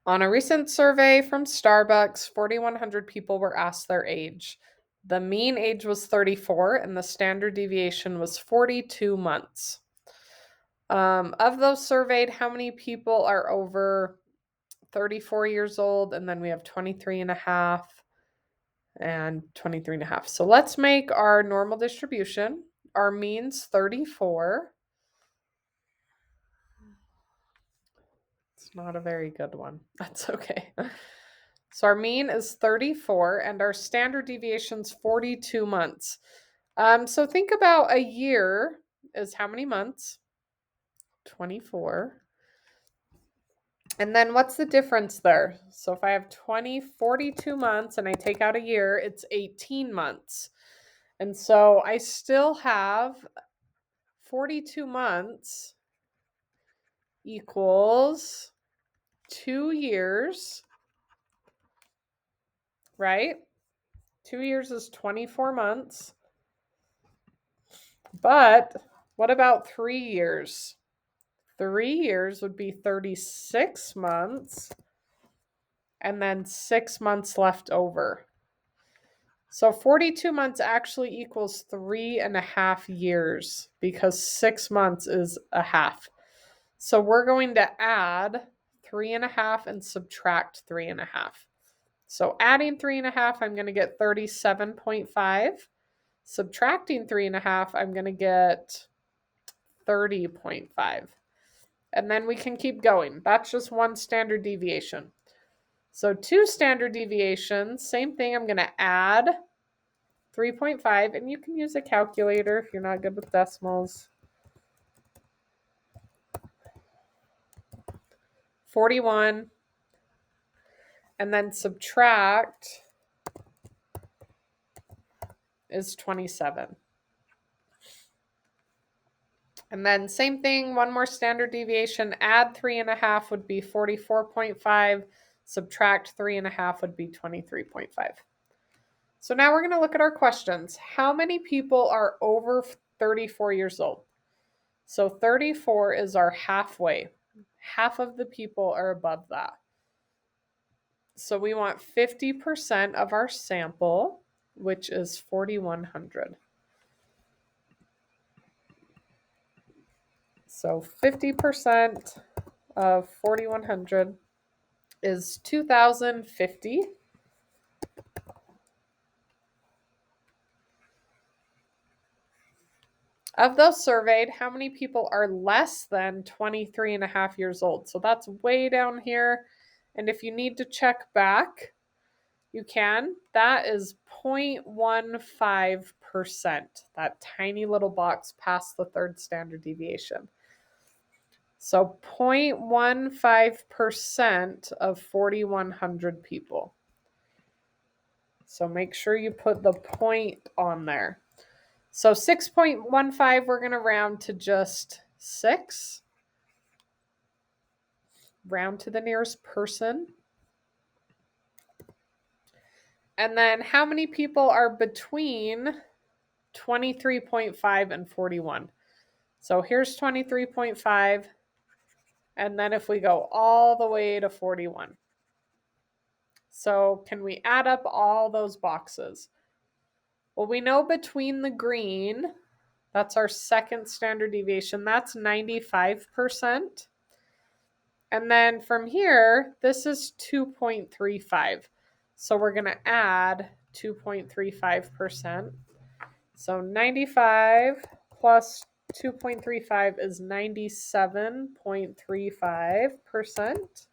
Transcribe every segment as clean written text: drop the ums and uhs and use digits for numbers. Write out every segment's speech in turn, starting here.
On a recent survey from Starbucks, 4,100 people were asked their age. The mean age was 34 and the standard deviation was 42 months. Of those surveyed, how many people are over 34 years old? And then we have 23 and a half and 23 and a half. So let's make our normal distribution. Our mean's 34. It's not a very good one. That's okay. So our mean is 34 and our standard deviation's 42 months. So think about a year is how many months? 24. And then what's the difference there? So if I have 42 months and I take out a year, it's 18 months. And so I still have 42 months equals 2 years, right? 2 years is 24 months. But what about 3 years? 3 years would be 36 months and then 6 months left over. So 42 months actually equals 3.5 years because 6 months is a half. So we're going to add 3.5 and subtract 3.5. So adding 3.5, I'm going to get 37.5. Subtracting 3.5, I'm going to get 30.5. And then we can keep going. That's just one standard deviation. So 2 standard deviations, same thing. I'm going to add 3.5, and you can use a calculator if you're not good with decimals. 41, and then subtract is 27. And then same thing, one more standard deviation, add 3.5 would be 44.5, subtract 3.5 would be 23.5. So now we're going to look at our questions. How many people are over 34 years old? So 34 is our halfway. Half of the people are above that. So we want 50% of our sample, which is 4,100. So 50% of 4,100 is 2,050. Of those surveyed, how many people are less than 23 and a half years old? So that's way down here. And if you need to check back, you can. That is 0.15%, that tiny little box past the third standard deviation. So 0.15% of 4,100 people. So make sure you put the point on there. So 6.15, we're going to round to just 6. Round to the nearest person. And then how many people are between 23.5 and 41? So here's 23.5. And then if we go all the way to 41. So can we add up all those boxes? Well, we know between the green, that's our second standard deviation, that's 95%. And then from here, this is 2.35. So we're going to add 2.35%. So 95 plus 2.35 is 97.35%.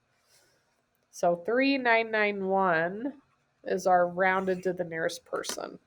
So 3,991 is our rounded to the nearest person.